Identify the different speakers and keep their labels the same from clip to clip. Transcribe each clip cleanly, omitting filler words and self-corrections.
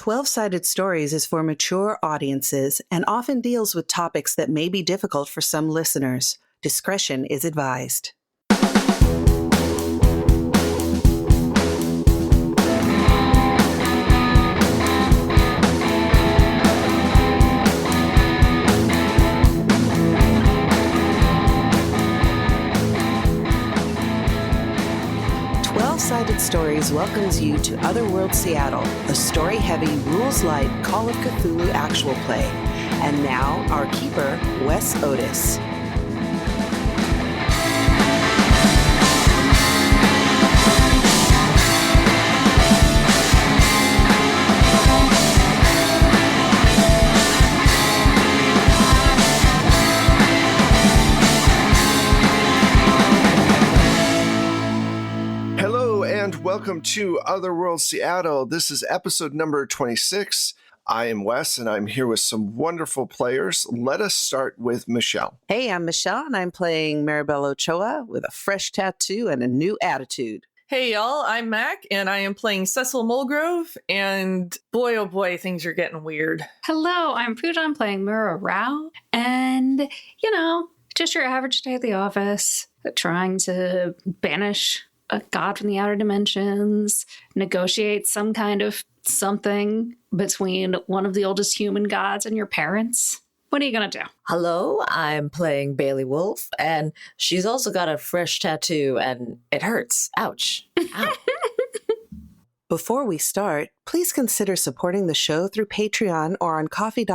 Speaker 1: 12-Sided Stories is for mature audiences and often deals with topics that may be difficult for some listeners. Discretion is advised. Sided Stories welcomes you to Otherworld Seattle, a story-heavy, rules-light Call of Cthulhu actual play. And now, our keeper, Wes Otis.
Speaker 2: Welcome to Otherworld Seattle. This is episode number 26. I am Wes, and I'm here with some wonderful players. Let us start with Michelle.
Speaker 1: Hey, I'm Michelle, and I'm playing Maribel Ochoa with a fresh tattoo and a new attitude.
Speaker 3: Hey, y'all, I'm Mac, and I am playing Cecil Mulgrove, and boy, oh boy, things are getting weird.
Speaker 4: Hello, I'm Pooja. I'm playing Mura Rao, and, just your average day at the office, trying to banish a god from the outer dimensions, negotiate some kind of something between one of the oldest human gods and your parents. What are you going to do?
Speaker 5: Hello, I'm playing Bailey Wolf, and she's also got a fresh tattoo, and it hurts. Ouch. Ow.
Speaker 1: Before we start, please consider supporting the show through Patreon or on Ko-fi,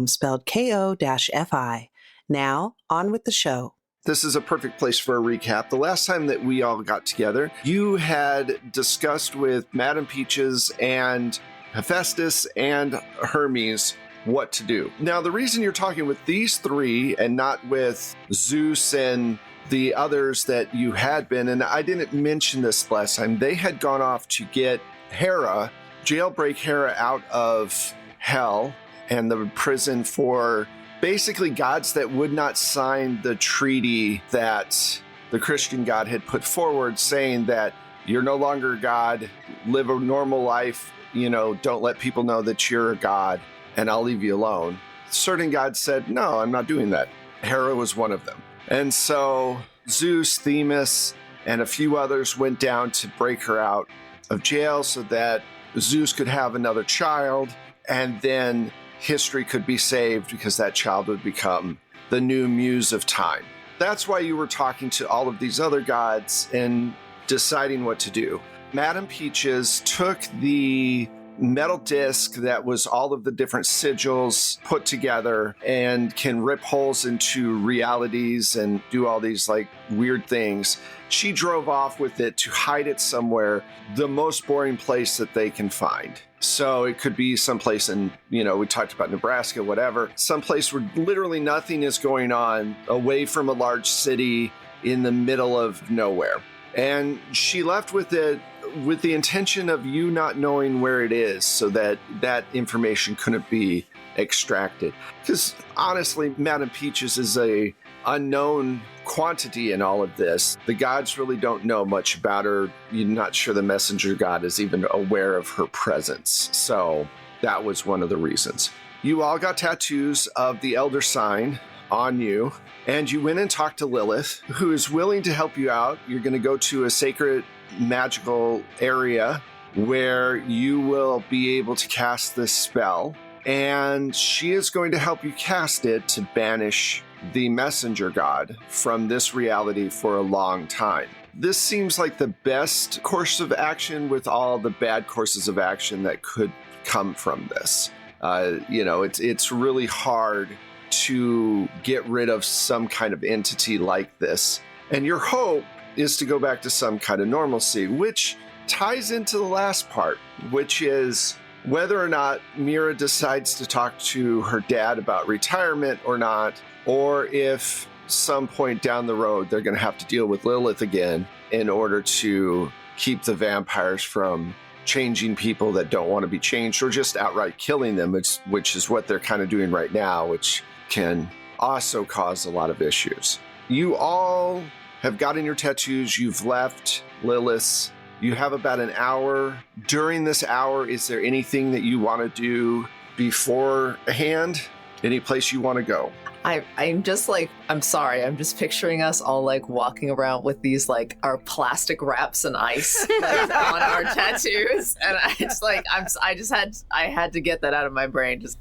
Speaker 1: spelled Ko-fi. Now, on with the show.
Speaker 2: This is a perfect place for a recap. The last time that we all got together, you had discussed with Madame Peaches and Hephaestus and Hermes what to do. Now, the reason you're talking with these three and not with Zeus and the others that you had been, and I didn't mention this last time, they had gone off to get Hera, jailbreak Hera out of hell and the prison for basically gods that would not sign the treaty that the Christian God had put forward, saying that you're no longer a god, live a normal life, don't let people know that you're a god, and I'll leave you alone. Certain gods said, no, I'm not doing that. Hera was one of them. And so Zeus, Themis, and a few others went down to break her out of jail so that Zeus could have another child, and then history could be saved because that child would become the new muse of time. That's why you were talking to all of these other gods and deciding what to do. Madame Peaches took the metal disc that was all of the different sigils put together and can rip holes into realities and do all these weird things. She drove off with it to hide it somewhere, the most boring place that they can find. So it could be someplace in, we talked about Nebraska, whatever, someplace where literally nothing is going on, away from a large city in the middle of nowhere. And she left with it with the intention of you not knowing where it is so that that information couldn't be extracted. Because honestly, Madame Peaches is a unknown quantity in all of this. The gods really don't know much about her. You're not sure the messenger god is even aware of her presence. So that was one of the reasons. You all got tattoos of the elder sign on you, and you went and talked to Lilith, who is willing to help you out. You're going to go to a sacred magical area where you will be able to cast this spell, and she is going to help you cast it to banish the messenger god from this reality for a long time. This seems like the best course of action with all the bad courses of action that could come from this. It's really hard to get rid of some kind of entity like this. And your hope is to go back to some kind of normalcy, which ties into the last part, which is whether or not Mira decides to talk to her dad about retirement or not, or if some point down the road they're going to have to deal with Lilith again in order to keep the vampires from changing people that don't want to be changed, or just outright killing them, which is what they're kind of doing right now, which can also cause a lot of issues. You all have gotten your tattoos. You've left Lilith's You have about an hour. During this hour, is there anything that you want to do beforehand? Any place you want to go?
Speaker 5: I'm just like, I'm sorry, I'm just picturing us all like walking around with these like our plastic wraps and ice like, on our tattoos, and I had to get that out of my brain. Just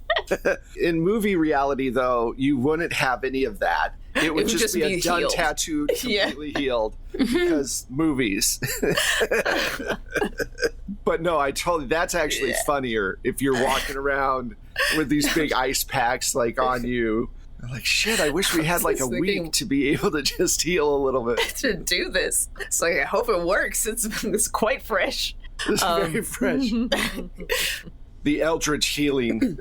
Speaker 2: In movie reality, though, you wouldn't have any of that. It would just be a done
Speaker 5: healed.
Speaker 2: tattoo, completely healed, because movies. But no, I told you, that's actually funnier if you're walking around with these big ice packs like on you. I'm like, shit, I wish we had like a week to be able to just heal a little bit.
Speaker 5: to do this. It's like, I hope it works. It's quite fresh.
Speaker 2: It's very fresh. The eldritch healing.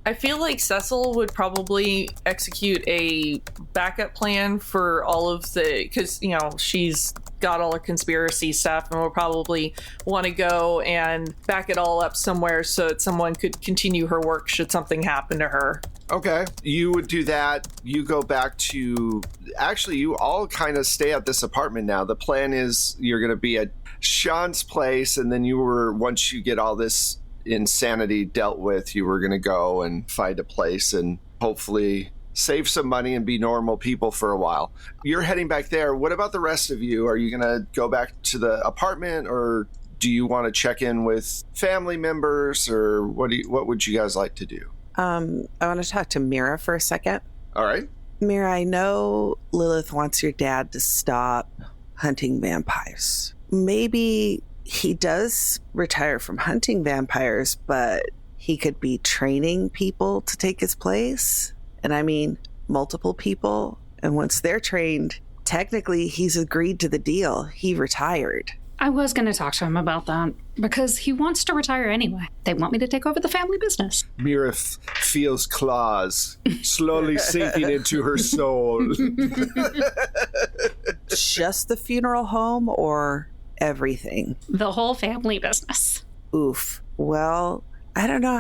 Speaker 3: I feel like Cecil would probably execute a backup plan for all of the, because, you know, she's got all her conspiracy stuff and will probably want to go and back it all up somewhere so that someone could continue her work should something happen to her.
Speaker 2: Okay. You would do that. You go back to... Actually, you all kind of stay at this apartment now. The plan is you're going to be at Sean's place, and then once you get all this insanity dealt with, you were going to go and find a place and hopefully save some money and be normal people for a while. You're heading back there. What about the rest of you? Are you going to go back to the apartment, or do you want to check in with family members, or what would you guys like to do?
Speaker 1: I want to talk to Mira for a second.
Speaker 2: All right.
Speaker 1: Mira, I know Lilith wants your dad to stop hunting vampires. Maybe he does retire from hunting vampires, but he could be training people to take his place. And I mean, multiple people. And once they're trained, technically he's agreed to the deal. He retired.
Speaker 4: I was going to talk to him about that because he wants to retire anyway. They want me to take over the family business.
Speaker 2: Mira feels claws slowly sinking into her soul.
Speaker 1: Just the funeral home or everything?
Speaker 4: The whole family business.
Speaker 1: Oof. Well, I don't know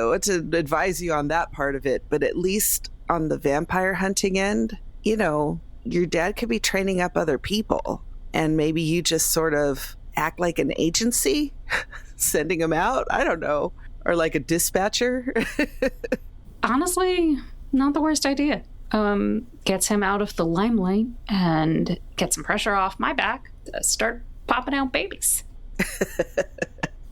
Speaker 1: what to advise you on that part of it, but at least on the vampire hunting end, you know, your dad could be training up other people, and maybe you just sort of act like an agency, sending them out. I don't know. Or like a dispatcher.
Speaker 4: Honestly, not the worst idea. Gets him out of the limelight and gets some pressure off my back to start popping out babies.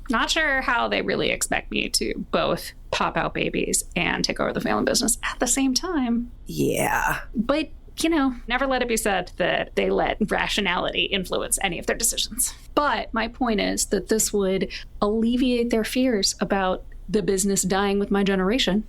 Speaker 4: Not sure how they really expect me to both pop out babies and take over the family business at the same time.
Speaker 1: Yeah.
Speaker 4: But, you know, never let it be said that they let rationality influence any of their decisions. But my point is that this would alleviate their fears about the business dying with my generation,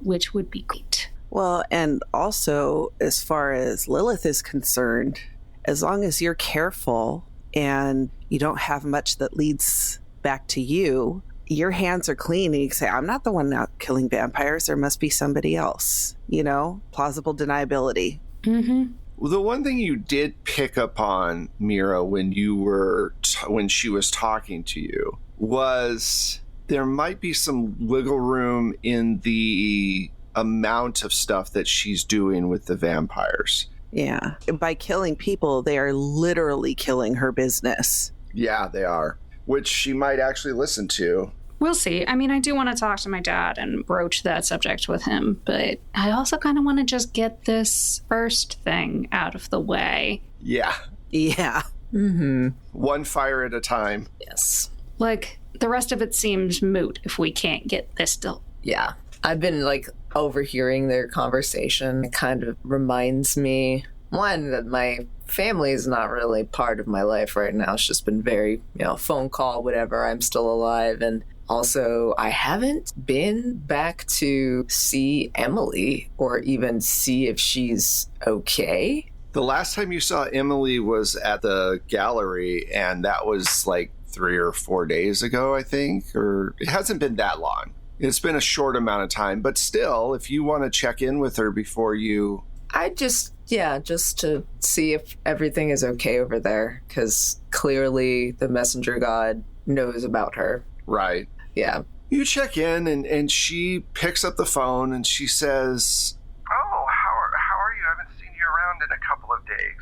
Speaker 4: which would be great.
Speaker 1: Well, and also, as far as Lilith is concerned, as long as you're careful and you don't have much that leads back to you, your hands are clean, and you can say, I'm not the one out killing vampires. There must be somebody else. You know, plausible deniability.
Speaker 4: Mm-hmm.
Speaker 2: Well, the one thing you did pick up on, Mira, when you were when she was talking to you, was there might be some wiggle room in the amount of stuff that she's doing with the vampires.
Speaker 1: Yeah. By killing people, they are literally killing her business.
Speaker 2: Yeah, they are. Which she might actually listen to.
Speaker 4: We'll see. I mean, I do want to talk to my dad and broach that subject with him, but I also kind of want to just get this first thing out of the way.
Speaker 2: Yeah.
Speaker 1: Yeah.
Speaker 5: Mm-hmm.
Speaker 2: One fire at a time.
Speaker 5: Yes.
Speaker 4: Like, the rest of it seems moot if we can't get this deal.
Speaker 5: Yeah. I've been like overhearing their conversation. It kind of reminds me, one, that my family is not really part of my life right now. It's just been very, phone call, whatever. I'm still alive. And also, I haven't been back to see Emily or even see if she's okay.
Speaker 2: The last time you saw Emily was at the gallery, and that was like 3 or 4 days ago, I think. Or it hasn't been that long. It's been a short amount of time. But still, if you want to check in with her before you...
Speaker 5: just to see if everything is okay over there, because clearly the messenger god knows about her.
Speaker 2: Right.
Speaker 5: Yeah.
Speaker 2: You check in, and she picks up the phone, and she says,
Speaker 6: "Oh, how are you? I haven't seen you around in a couple of days."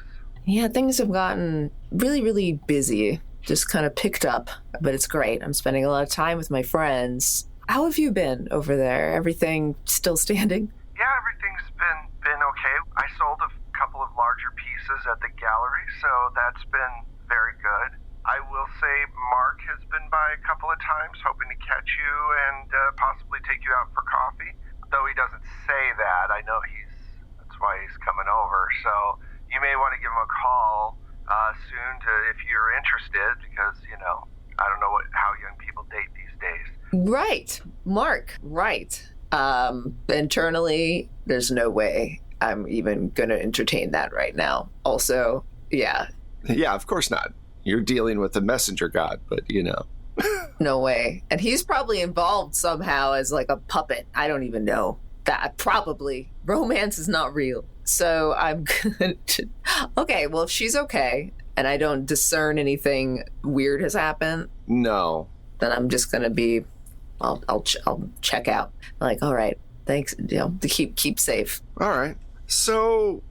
Speaker 5: Yeah, things have gotten really, really busy. Just kind of picked up, but it's great. I'm spending a lot of time with my friends. How have you been over there? Everything still standing?
Speaker 6: Yeah, everything's been okay. I sold a couple of larger pieces at the gallery, so that's been very good. I will say Mark has been by a couple of times, hoping to catch you and possibly take you out for coffee. Though he doesn't say that, I know that's why he's coming over. So you may want to give him a call soon if you're interested, because, I don't know how young people date these days.
Speaker 5: Right. Mark, right. Internally, there's no way I'm even going to entertain that right now. Also, yeah.
Speaker 2: Yeah, of course not. You're dealing with the messenger god, but
Speaker 5: No way. And he's probably involved somehow as like a puppet. I don't even know. That probably. Romance is not real. So I'm going to... Okay, well, if she's okay and I don't discern anything weird has happened...
Speaker 2: No.
Speaker 5: Then I'm just going to be... I'll check out. Like, all right, thanks, to keep safe.
Speaker 2: All right. So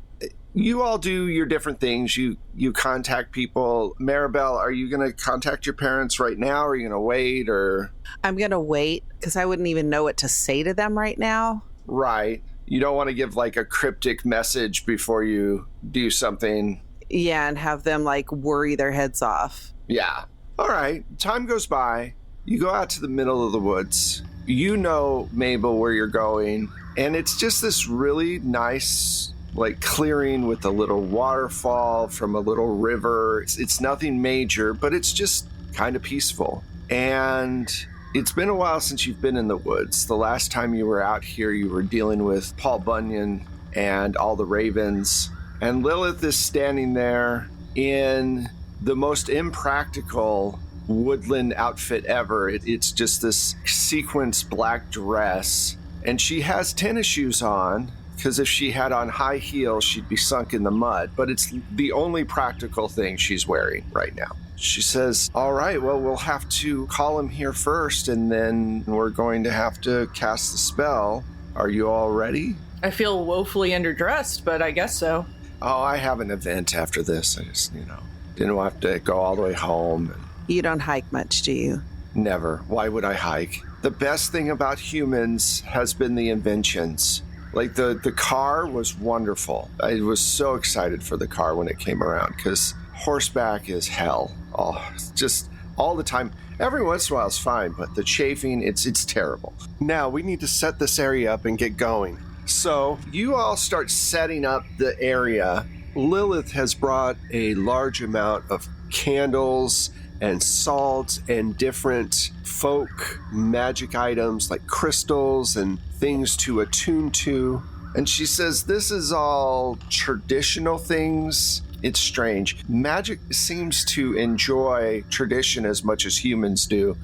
Speaker 2: you all do your different things. You contact people. Maribel, are you going to contact your parents right now? Or are you going to wait? Or
Speaker 1: I'm going to wait because I wouldn't even know what to say to them right now.
Speaker 2: Right. You don't want to give like a cryptic message before you do something.
Speaker 1: Yeah, and have them like worry their heads off.
Speaker 2: Yeah. All right. Time goes by. You go out to the middle of the woods. You know, Mabel, where you're going. And it's just this really nice, like, clearing with a little waterfall from a little river. It's nothing major, but it's just kind of peaceful. And it's been a while since you've been in the woods. The last time you were out here, you were dealing with Paul Bunyan and all the ravens. And Lilith is standing there in the most impractical woodland outfit ever. It's just this sequins black dress, and she has tennis shoes on, because if she had on high heels she'd be sunk in the mud, but it's the only practical thing she's wearing right now. She says, all right, well, we'll have to call him here first, and then we're going to have to cast the spell. Are you all ready?
Speaker 3: I feel woefully underdressed, but I guess so.
Speaker 2: Oh, I have an event after this. I just, didn't have to go all the way home.
Speaker 1: You don't hike much, do you?
Speaker 2: Never. Why would I hike? The best thing about humans has been the inventions. Like the car was wonderful. I was so excited for the car when it came around, because horseback is hell. Oh, just all the time. Every once in a while it's fine, but the chafing, it's terrible. Now we need to set this area up and get going. So you all start setting up the area. Lilith has brought a large amount of candles and salt and different folk magic items like crystals and things to attune to. And she says this is all traditional things. It's strange. Magic seems to enjoy tradition as much as humans do,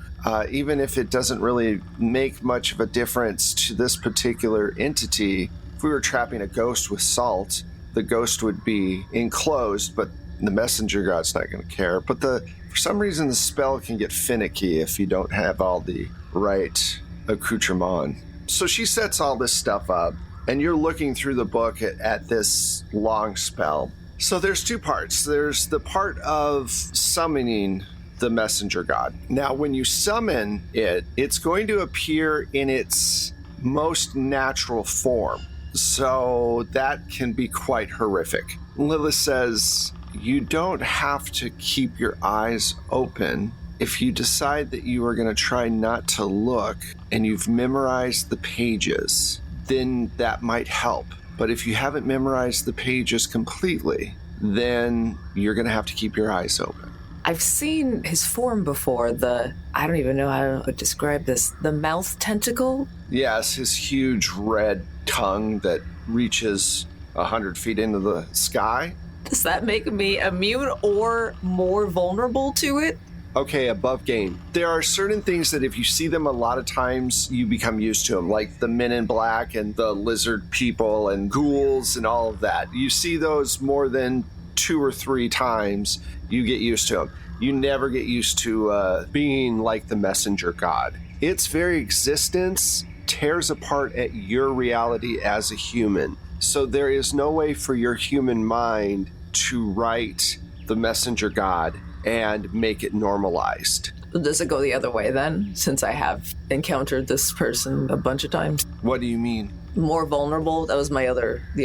Speaker 2: even if it doesn't really make much of a difference to this particular entity. If we were trapping a ghost with salt, the ghost would be enclosed, but the messenger god's not going to care. But for some reason, the spell can get finicky if you don't have all the right accoutrement. So she sets all this stuff up, and you're looking through the book at this long spell. So there's two parts. There's the part of summoning the messenger god. Now, when you summon it, it's going to appear in its most natural form. So that can be quite horrific. Lilith says, you don't have to keep your eyes open. If you decide that you are going to try not to look and you've memorized the pages, then that might help. But if you haven't memorized the pages completely, then you're going to have to keep your eyes open.
Speaker 5: I've seen his form before, I don't even know how to describe this, the mouth tentacle?
Speaker 2: Yes, his huge red tongue that reaches 100 feet into the sky.
Speaker 5: Does that make me immune or more vulnerable to it?
Speaker 2: Okay, above game. There are certain things that if you see them a lot of times, you become used to them, like the men in black and the lizard people and ghouls and all of that. You see those more than 2 or 3 times, you get used to them. You never get used to being like the messenger god. Its very existence tears apart at your reality as a human. So there is no way for your human mind to write the messenger god and make it normalized.
Speaker 5: Does it go the other way then, since I have encountered this person a bunch of times?
Speaker 2: What do you mean?
Speaker 5: More vulnerable? That was the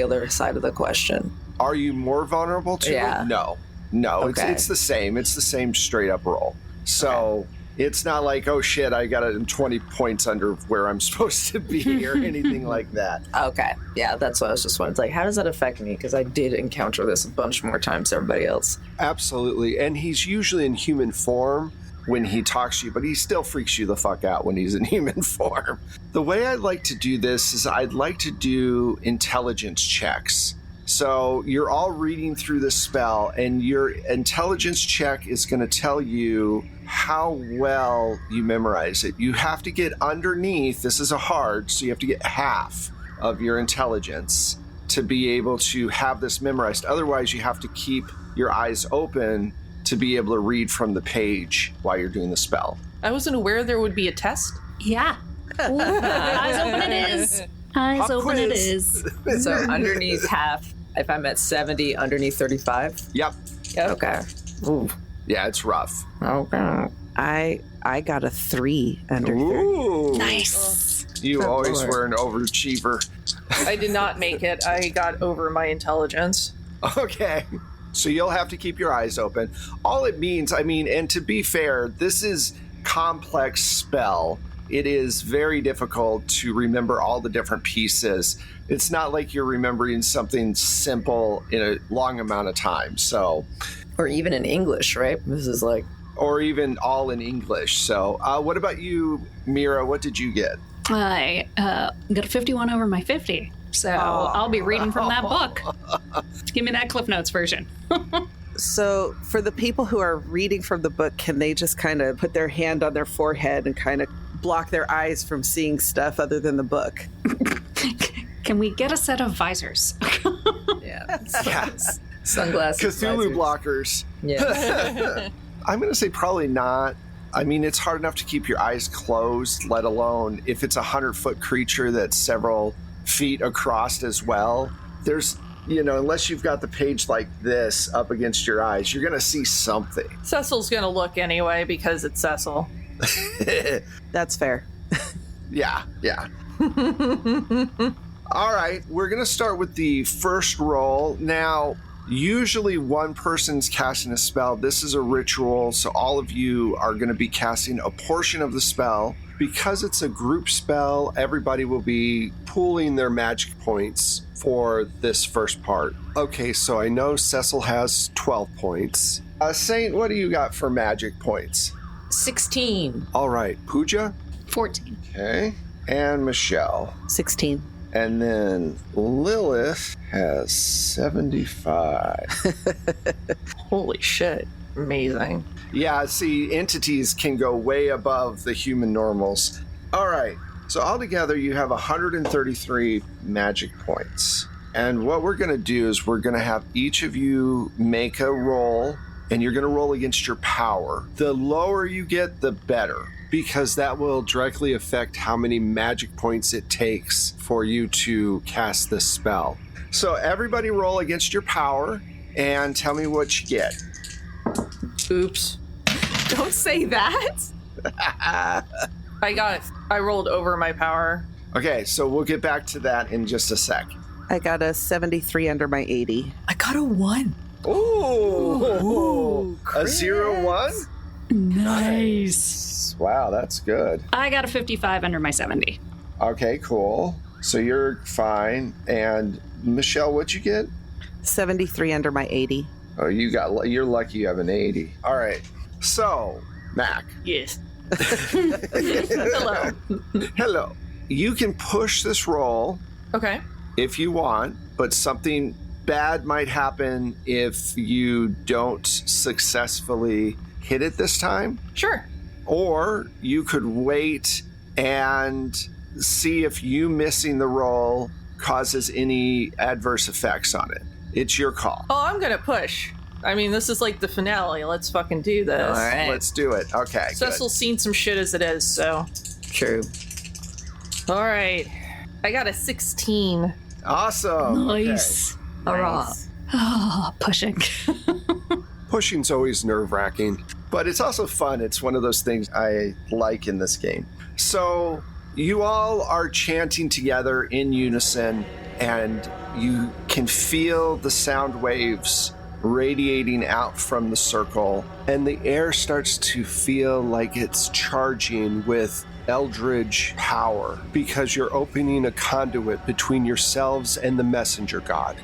Speaker 5: other side of the question.
Speaker 2: Are you more vulnerable to
Speaker 5: Yeah.
Speaker 2: it? No.
Speaker 5: Okay.
Speaker 2: It's the same. It's the same straight up roll. So it's not like, oh shit, I got it 20 points under where I'm supposed to be or anything like that.
Speaker 5: Okay. Yeah, that's what I was just wondering. It's like, how does that affect me? Because I did encounter this a bunch more times than everybody else.
Speaker 2: Absolutely. And he's usually in human form when he talks to you, but he still freaks you the fuck out when he's in human form. The way I'd like to do this is I'd like to do intelligence checks. So you're all reading through the spell, and your intelligence check is going to tell you how well you memorize it. You have to get underneath, this is a hard, so you have to get half of your intelligence to be able to have this memorized. Otherwise, you have to keep your eyes open to be able to read from the page while you're doing the spell.
Speaker 3: I wasn't aware there would be a test.
Speaker 4: Yeah. Ooh, eyes open it is. Eyes
Speaker 2: Pop
Speaker 4: open
Speaker 2: quiz.
Speaker 4: it is.
Speaker 5: So underneath half, if I'm at 70, underneath 35?
Speaker 2: Yep.
Speaker 5: Okay. Ooh.
Speaker 2: Yeah, it's rough.
Speaker 5: Okay.
Speaker 1: I got a 3 under 30.
Speaker 2: Ooh.
Speaker 4: Nice.
Speaker 2: You
Speaker 5: Good
Speaker 2: always
Speaker 5: Lord.
Speaker 2: were an overachiever.
Speaker 3: I did not make it. I got over my intelligence.
Speaker 2: Okay. So you'll have to keep your eyes open. All it means, and to be fair, this is complex spell. It is very difficult to remember all the different pieces. It's not like you're remembering something simple in a long amount of time. So,
Speaker 5: Or even in English, right? This is like...
Speaker 2: or even all in English. So, what about you, Mira? What did you get?
Speaker 4: I got a 51 over my 50. So I'll be reading from that book. Give me that Cliff Notes version.
Speaker 1: So for the people who are reading from the book, can they just kind of put their hand on their forehead and kind of block their eyes from seeing stuff other than the book?
Speaker 4: Can we get a set of visors?
Speaker 5: Yeah.
Speaker 2: Yes.
Speaker 5: Sunglasses.
Speaker 2: Cthulhu
Speaker 5: visors.
Speaker 2: blockers.
Speaker 5: Yeah.
Speaker 2: I'm going to say probably not. It's hard enough to keep your eyes closed, let alone if it's a 100-foot creature that's several feet across as well. There's, unless you've got the page like this up against your eyes, you're going to see something.
Speaker 3: Cecil's going to look anyway because it's Cecil.
Speaker 1: That's fair.
Speaker 2: Yeah. All right, we're going to start with the first roll. Now, usually one person's casting a spell. This is a ritual, so all of you are going to be casting a portion of the spell. Because it's a group spell, everybody will be pooling their magic points for this first part. Okay, so I know Cecil has 12 points. Saint, what do you got for magic points?
Speaker 5: 16.
Speaker 2: All right, Pooja?
Speaker 4: 14.
Speaker 2: Okay. And Michelle.
Speaker 1: 16.
Speaker 2: And then Lilith has 75.
Speaker 3: Holy shit. Amazing.
Speaker 2: Yeah, see, entities can go way above the human normals. All right, so altogether you have 133 magic points. And what we're going to do is we're going to have each of you make a roll, and you're going to roll against your power. The lower you get, the better, because that will directly affect how many magic points it takes for you to cast this spell. So everybody roll against your power and tell me what you get.
Speaker 3: Oops.
Speaker 5: Don't say that.
Speaker 3: I rolled over my power.
Speaker 2: Okay, so we'll get back to that in just a sec.
Speaker 1: I got a 73 under my 80.
Speaker 5: I got a 1.
Speaker 2: Ooh, a 0-1?
Speaker 4: Nice.
Speaker 2: Wow, that's good.
Speaker 4: I got a 55 under my 70.
Speaker 2: Okay, cool. So you're fine. And Michelle, what'd you get?
Speaker 1: 73 under my 80.
Speaker 2: Oh, you're lucky you have an 80. All right. So, Mac.
Speaker 3: Yes.
Speaker 2: Hello. Hello. You can push this roll
Speaker 3: Okay.
Speaker 2: if you want, but something bad might happen if you don't successfully hit it this time.
Speaker 3: Sure.
Speaker 2: Or you could wait and see if you missing the roll causes any adverse effects on it. It's your call.
Speaker 3: Oh, I'm going to push. This is like the finale. Let's fucking do this.
Speaker 5: All right.
Speaker 2: Let's do it. Okay.
Speaker 3: Cecil's seen some shit as it is, so.
Speaker 5: True.
Speaker 3: All right. I got a 16.
Speaker 2: Good. Awesome.
Speaker 4: Nice.
Speaker 5: Hurrah.
Speaker 3: Nice.
Speaker 4: Oh, pushing.
Speaker 2: Pushing's always nerve-wracking, but it's also fun. It's one of those things I like in this game. So you all are chanting together in unison, and you can feel the sound waves radiating out from the circle, and the air starts to feel like it's charging with eldritch power because you're opening a conduit between yourselves and the messenger god.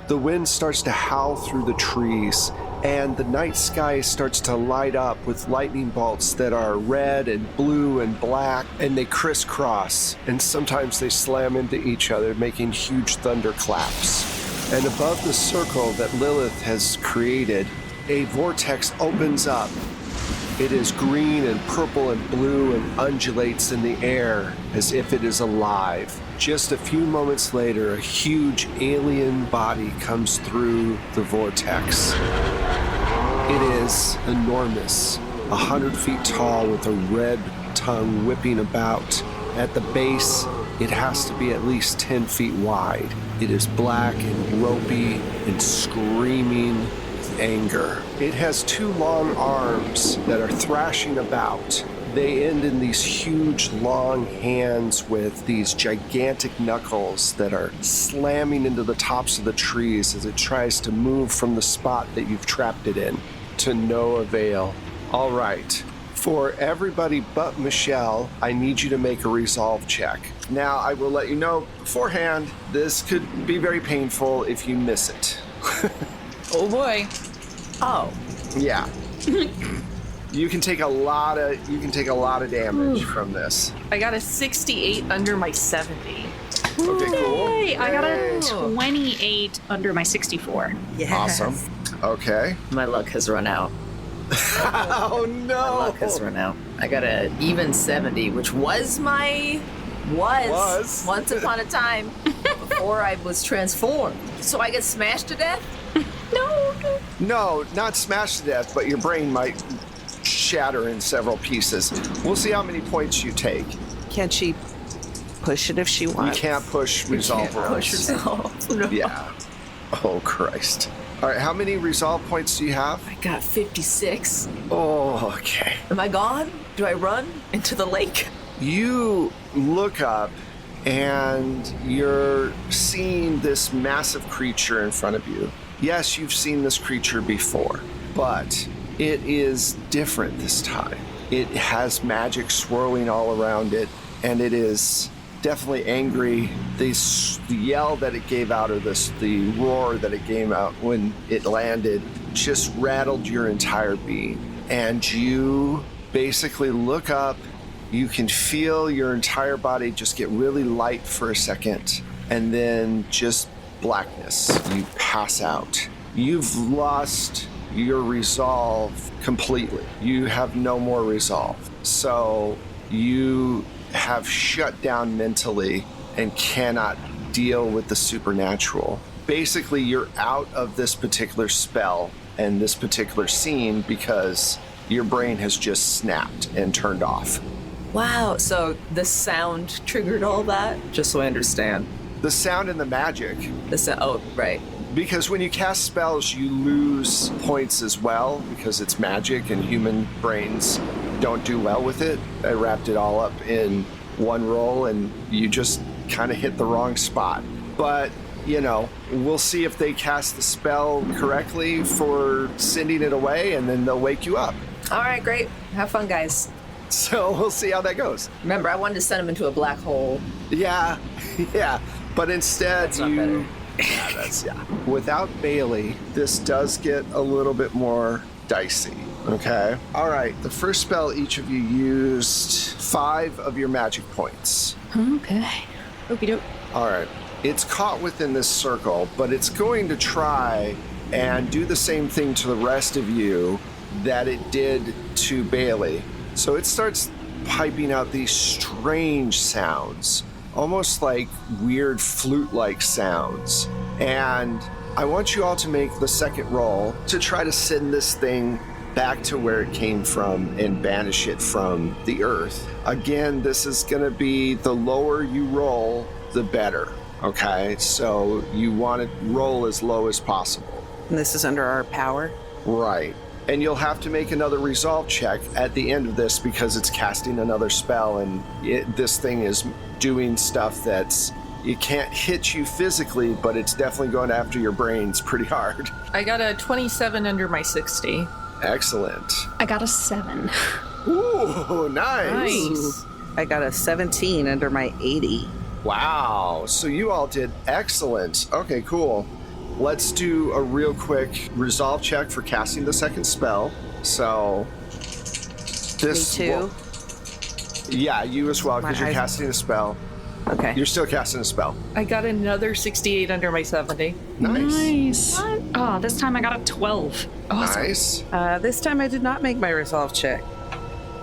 Speaker 2: The wind starts to howl through the trees, and the night sky starts to light up with lightning bolts that are red and blue and black, and they crisscross, and sometimes they slam into each other, making huge thunderclaps. And above the circle that Lilith has created, a vortex opens up. It is green and purple and blue and undulates in the air as if it is alive. Just a few moments later, a huge alien body comes through the vortex. It is enormous, 100 feet tall with a red tongue whipping about. At the base, it has to be at least 10 feet wide. It is black and ropey and screaming with anger. It has 2 long arms that are thrashing about. They end in these huge, long hands with these gigantic knuckles that are slamming into the tops of the trees as it tries to move from the spot that you've trapped it in, to no avail. All right. For everybody but Michelle, I need you to make a resolve check. Now, I will let you know beforehand, this could be very painful if you miss it.
Speaker 3: Oh boy.
Speaker 5: Oh.
Speaker 2: Yeah. You can take a lot of damage from this.
Speaker 3: I got a 68 under my 70.
Speaker 2: Okay, cool.
Speaker 4: Yay! I got a 28 under my 64.
Speaker 1: Yes.
Speaker 2: Awesome. Okay.
Speaker 5: My luck has run out.
Speaker 2: Oh no!
Speaker 5: My luck has run out. I got an even 70, which was once upon a time before I was transformed. So I get smashed to death?
Speaker 2: No, not smashed to death, but your brain might shatter in several pieces. We'll see how many points you take.
Speaker 1: Can she push it if she wants?
Speaker 2: You can't push resolve rolls.
Speaker 5: Push yourself. No.
Speaker 2: Yeah. Oh, Christ. All right, how many resolve points do you have?
Speaker 5: I got 56.
Speaker 2: Oh, okay.
Speaker 5: Am I gone? Do I run into the lake?
Speaker 2: You look up and you're seeing this massive creature in front of you. Yes, you've seen this creature before, but it is different this time. It has magic swirling all around it, and it is definitely angry. The yell that it gave out, or the roar that it gave out when it landed, just rattled your entire being. And you basically look up, you can feel your entire body just get really light for a second, and then just blackness. You pass out. You've lost your resolve completely. You have no more resolve. So you have shut down mentally and cannot deal with the supernatural. Basically, you're out of this particular spell and this particular scene because your brain has just snapped and turned off.
Speaker 5: Wow, so the sound triggered all that? Just so I understand.
Speaker 2: The sound and the magic.
Speaker 5: Oh, right.
Speaker 2: Because when you cast spells, you lose points as well because it's magic and human brains don't do well with it. I wrapped it all up in one roll and you just kind of hit the wrong spot. But, you know, we'll see if they cast the spell correctly for sending it away, and then they'll wake you up.
Speaker 5: All right, great. Have fun, guys.
Speaker 2: So we'll see how that goes.
Speaker 5: Remember, I wanted to send him into a black hole.
Speaker 2: Yeah. But instead,
Speaker 5: That's not better.
Speaker 2: Without Bailey, this does get a little bit more dicey. Okay. All right. The first spell, each of you used 5 of your magic points.
Speaker 4: Okay.
Speaker 3: Okie doke.
Speaker 2: All right. It's caught within this circle, but it's going to try and do the same thing to the rest of you that it did to Bailey. So it starts piping out these strange sounds, almost like weird flute-like sounds. And I want you all to make the second roll to try to send this thing back to where it came from and banish it from the earth. Again, this is going to be the lower you roll, the better. Okay, so you want to roll as low as possible.
Speaker 1: And this is under our power?
Speaker 2: Right. And you'll have to make another resolve check at the end of this because it's casting another spell, and this thing is doing stuff that's... It can't hit you physically, but it's definitely going after your brains pretty hard.
Speaker 3: I got a 27 under my 60.
Speaker 2: Excellent.
Speaker 4: I got a 7.
Speaker 2: Ooh, nice.
Speaker 3: Nice.
Speaker 1: I got a 17 under my 80.
Speaker 2: Wow. So you all did excellent. Okay, cool. Let's do a real quick resolve check for casting the second spell. So this...
Speaker 1: Me too?
Speaker 2: Yeah, you as well, because you're casting a spell.
Speaker 1: Okay.
Speaker 2: You're still casting a spell.
Speaker 3: I got another 68 under my 70.
Speaker 2: Nice.
Speaker 4: What? Oh, this time I got a 12. Awesome.
Speaker 2: Nice.
Speaker 1: This time I did not make my resolve check.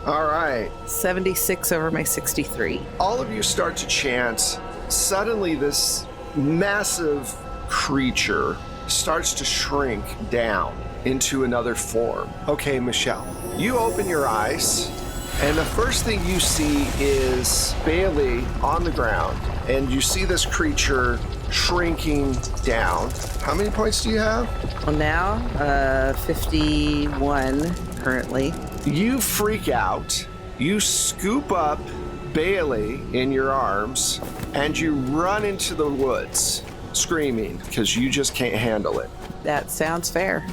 Speaker 2: All right.
Speaker 1: 76 over my 63.
Speaker 2: All of you start to chant. Suddenly, this massive creature starts to shrink down into another form. Okay, Michelle, you open your eyes, and the first thing you see is Bailey on the ground, and you see this creature shrinking down. How many points do you have?
Speaker 1: Well, now, 51 currently.
Speaker 2: You freak out. You scoop up Bailey in your arms, and you run into the woods, screaming, because you just can't handle it.
Speaker 1: That sounds fair.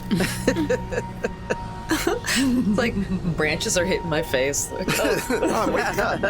Speaker 5: It's like branches are hitting my face. Like,
Speaker 2: Oh my God.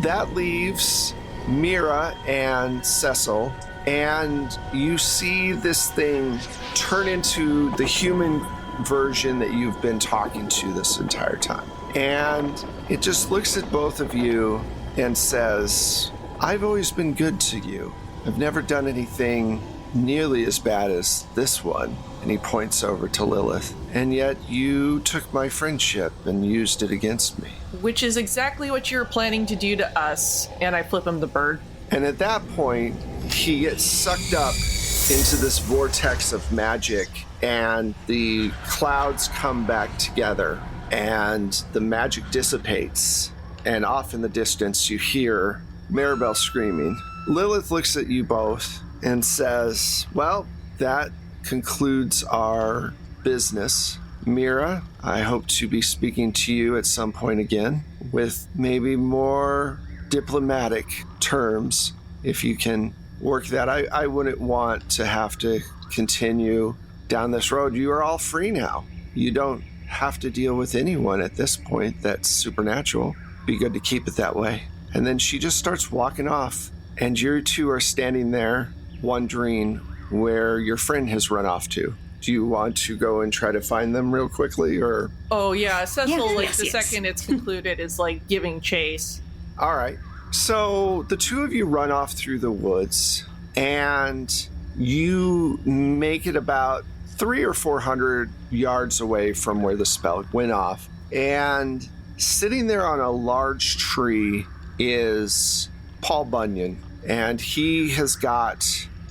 Speaker 2: That leaves Mira and Cecil, and you see this thing turn into the human version that you've been talking to this entire time. And it just looks at both of you and says, I've always been good to you. I've never done anything nearly as bad as this one. And he points over to Lilith. And yet you took my friendship and used it against me.
Speaker 3: Which is exactly what you're planning to do to us. And I flip him the bird.
Speaker 2: And at that point, he gets sucked up into this vortex of magic, and the clouds come back together, and the magic dissipates. And off in the distance, you hear Maribel screaming. Lilith looks at you both and says, well, that concludes our business. Mira, I hope to be speaking to you at some point again with maybe more diplomatic terms, if you can work that. I wouldn't want to have to continue down this road. You are all free now. You don't have to deal with anyone at this point that's supernatural. Be good to keep it that way. And then she just starts walking off, and you two are standing there wondering where your friend has run off to. Do you want to go and try to find them real quickly, or?
Speaker 3: Oh, yeah. Cecil,
Speaker 4: Yes,
Speaker 3: the
Speaker 4: yes.
Speaker 3: second it's concluded, is giving chase.
Speaker 2: All right. So the two of you run off through the woods, and you make it about 300 or 400 yards away from where the spell went off. And sitting there on a large tree is Paul Bunyan, and he has got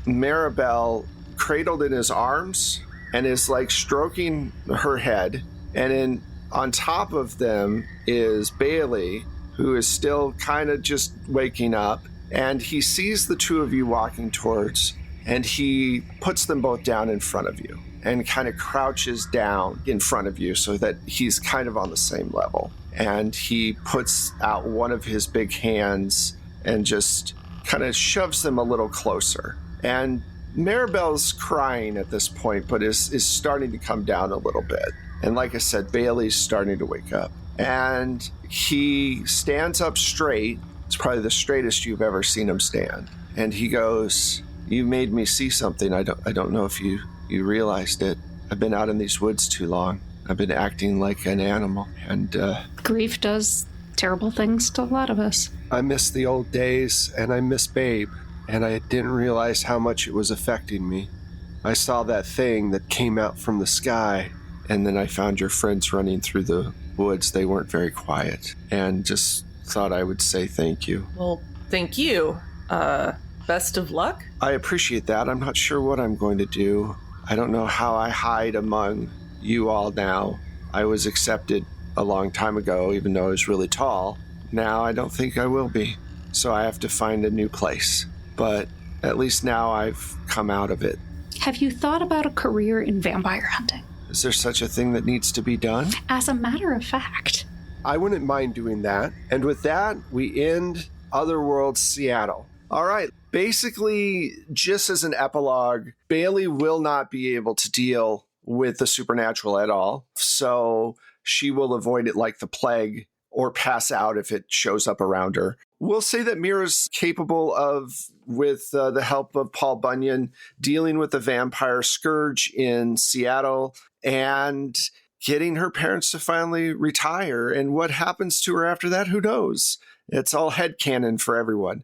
Speaker 2: Maribel cradled in his arms and is stroking her head. And on top of them is Bailey, who is still kind of just waking up, and he sees the two of you walking towards, and he puts them both down in front of you and kind of crouches down in front of you so that he's kind of on the same level. And he puts out one of his big hands and just kind of shoves them a little closer. And Maribel's crying at this point, but is starting to come down a little bit. And like I said, Bailey's starting to wake up. And he stands up straight. It's probably the straightest you've ever seen him stand. And he goes, you made me see something. I don't know if you realized it. I've been out in these woods too long. I've been acting like an animal. And
Speaker 4: Grief does terrible things to a lot of us.
Speaker 7: I miss the old days, and I miss Babe. And I didn't realize how much it was affecting me. I saw that thing that came out from the sky, and then I found your friends running through the woods. They weren't very quiet, and just thought I would say thank you.
Speaker 3: Well, thank you. Best of luck.
Speaker 2: I appreciate that. I'm not sure what I'm going to do. I don't know how I hide among you all now. I was accepted a long time ago, even though I was really tall. Now I don't think I will be. So I have to find a new place. But at least now I've come out of it.
Speaker 4: Have you thought about a career in vampire hunting?
Speaker 7: Is there such a thing that needs to be done?
Speaker 4: As a matter of fact.
Speaker 7: I wouldn't mind doing that. And with that, we end Otherworld Seattle. All right. Basically, just as an epilogue, Bailey will not be able to deal with the supernatural at all. So she will avoid it like the plague or pass out if it shows up around her. We'll say that Mira's capable of, with the help of Paul Bunyan, dealing with the vampire scourge in Seattle and getting her parents to finally retire. And what happens to her after that, who knows? It's all headcanon for everyone.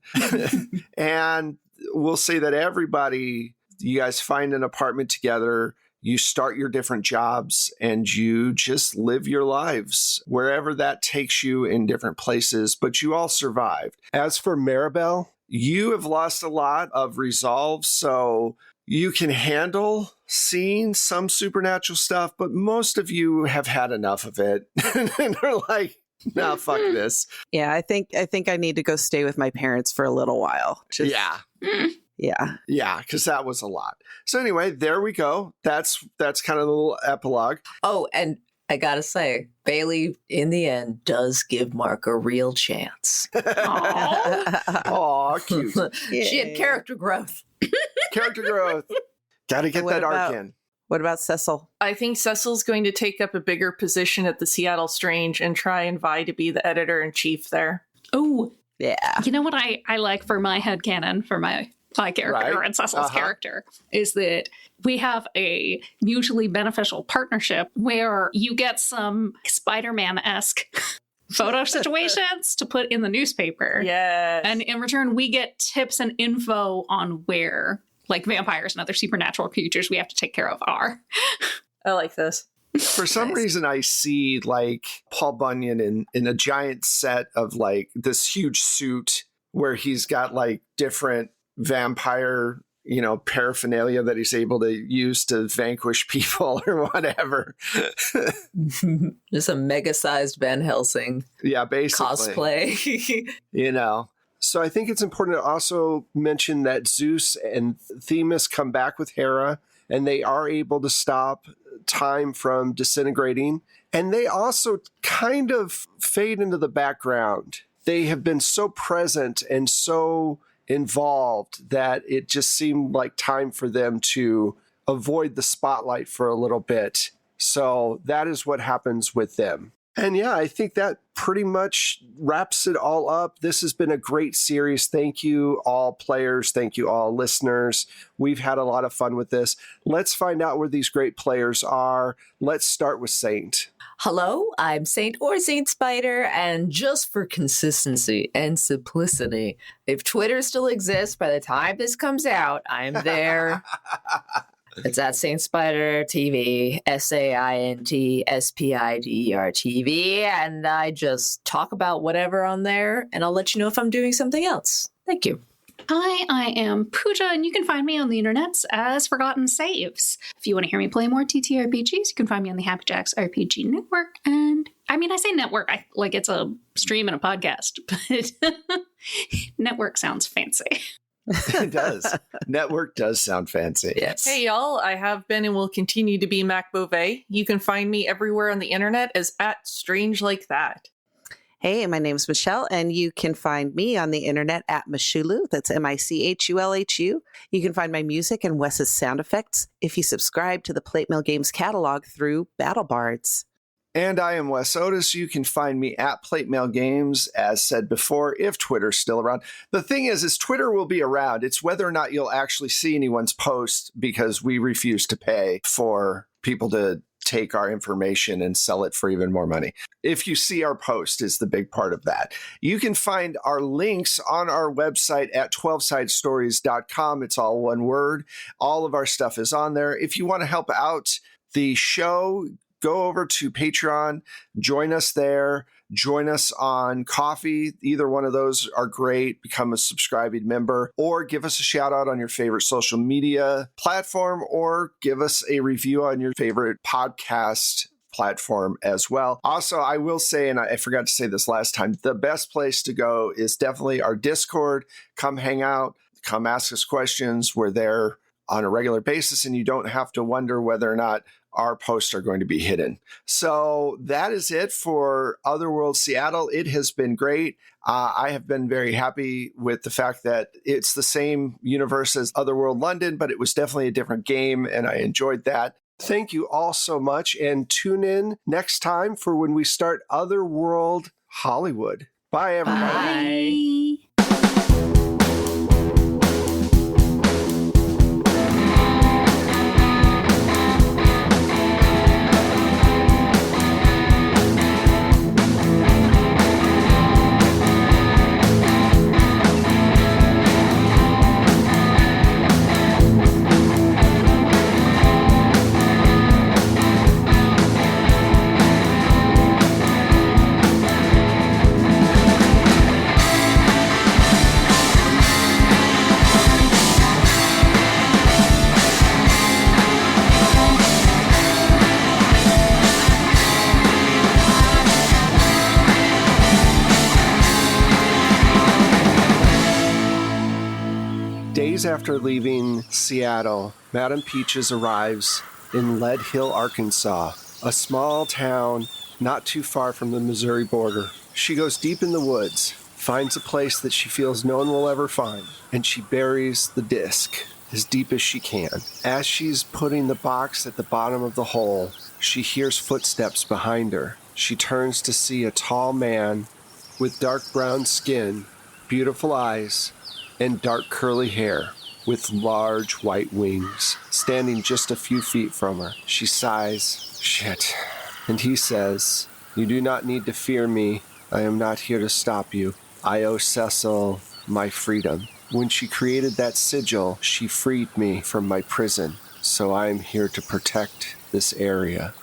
Speaker 7: And we'll say that everybody, you guys find an apartment together, you start your different jobs, and you just live your lives wherever that takes you in different places, but you all survived. As for Maribel, you have lost a lot of resolve, so you can handle seeing some supernatural stuff, but most of you have had enough of it and are like, nah, fuck this.
Speaker 1: Yeah, I think I need to go stay with my parents for a little while.
Speaker 7: Yeah. Yeah, because that was a lot. So anyway, there we go. That's kind of the little epilogue.
Speaker 5: Oh, and I gotta say, Bailey, in the end, does give Mark a real chance.
Speaker 7: Aw, cute.
Speaker 5: She had character growth.
Speaker 7: Character growth. Gotta get that arc in.
Speaker 1: What about Cecil?
Speaker 3: I think Cecil's going to take up a bigger position at the Seattle Strange and try and vie to be the editor-in-chief there.
Speaker 4: Oh,
Speaker 1: yeah.
Speaker 4: You know what I like for my headcanon, for my character
Speaker 7: Right.
Speaker 4: and Cecil's character, is that we have a mutually beneficial partnership where you get some Spider-Man-esque photo situations to put in the newspaper.
Speaker 3: Yes.
Speaker 4: And in return, we get tips and info on where, like, vampires and other supernatural creatures we have to take care of are.
Speaker 3: I like this.
Speaker 7: For some reason, I see like Paul Bunyan in a giant set of like this huge suit where he's got like different vampire, paraphernalia that he's able to use to vanquish people or whatever.
Speaker 5: Just a mega-sized Van Helsing
Speaker 7: Yeah, basically.
Speaker 5: cosplay.
Speaker 7: So I think it's important to also mention that Zeus and Themis come back with Hera, and they are able to stop time from disintegrating. And they also kind of fade into the background. They have been so present and so involved that it just seemed like time for them to avoid the spotlight for a little bit. So that is what happens with them. And yeah, I think that pretty much wraps it all up. This has been a great series. Thank you, all players. Thank you, all listeners. We've had a lot of fun with this. Let's find out where these great players are. Let's start with Saint.
Speaker 5: Hello, I'm Saint or Saint Spider, and just for consistency and simplicity, if Twitter still exists by the time this comes out, I'm there. It's at Saint Spider TV, SAINTSPIDER TV, and I just talk about whatever on there, and I'll let you know if I'm doing something else. Thank you.
Speaker 4: Hi, I am Pooja, and you can find me on the internets as Forgotten Saves. If you want to hear me play more TTRPGs, you can find me on the Happy Jacks RPG Network. And I mean, I say network, like it's a stream and a podcast, but network sounds fancy.
Speaker 7: It does. Network does sound fancy.
Speaker 5: Yes.
Speaker 3: Hey, y'all. I have been and will continue to be Mac Beauvais. You can find me everywhere on the internet as at Strange Like That.
Speaker 1: Hey, my name's Michelle, and you can find me on the internet at Michulu. That's MICHULHU. You can find my music and Wes's sound effects if you subscribe to the Plate Mail Games catalog through BattleBards.
Speaker 7: And I am Wes Otis. You can find me at Plate Mail Games, as said before, if Twitter's still around. The thing is Twitter will be around. It's whether or not you'll actually see anyone's post, because we refuse to pay for people to take our information and sell it for even more money. If you see our post is the big part of that. You can find our links on our website at 12sidestories.com. It's all one word. All of our stuff is on there. If you want to help out the show, go over to Patreon, join us there, join us on Coffee. Either one of those are great. Become a subscribing member, or give us a shout out on your favorite social media platform, or give us a review on your favorite podcast platform as well. Also, I will say, and I forgot to say this last time, the best place to go is definitely our Discord. Come hang out, come ask us questions. We're there
Speaker 2: on a regular basis, and you don't have to wonder whether or not our posts are going to be hidden. So that is it for Otherworld Seattle. It has been great. I have been very happy with the fact that it's the same universe as Otherworld London, but it was definitely a different game, and I enjoyed that. Thank you all so much, and tune in next time for when we start Otherworld Hollywood. Bye, everybody.
Speaker 4: Bye.
Speaker 7: Days after leaving Seattle, Madame Peaches arrives in Lead Hill, Arkansas, a small town not too far from the Missouri border. She goes deep in the woods, finds a place that she feels no one will ever find, and she buries the disc as deep as she can. As she's putting the box at the bottom of the hole, she hears footsteps behind her. She turns to see a tall man with dark brown skin, beautiful eyes, and dark curly hair with large white wings, standing just a few feet from her. She sighs, "Shit." And he says, "You do not need to fear me. I am not here to stop you. I owe Cecil my freedom. When she created that sigil, she freed me from my prison, so I am here to protect this area."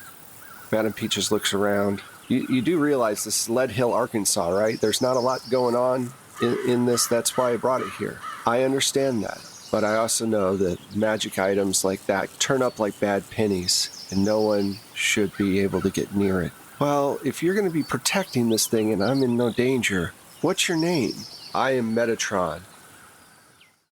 Speaker 7: Madam Peaches looks around. You do realize this is Lead Hill, Arkansas, right? There's not a lot going on in this. That's why I brought it here. I understand that, but I also know that magic items like that turn up like bad pennies, and no one should be able to get near it. Well, if you're going to be protecting this thing and I'm in no danger, what's your name? I am Metatron.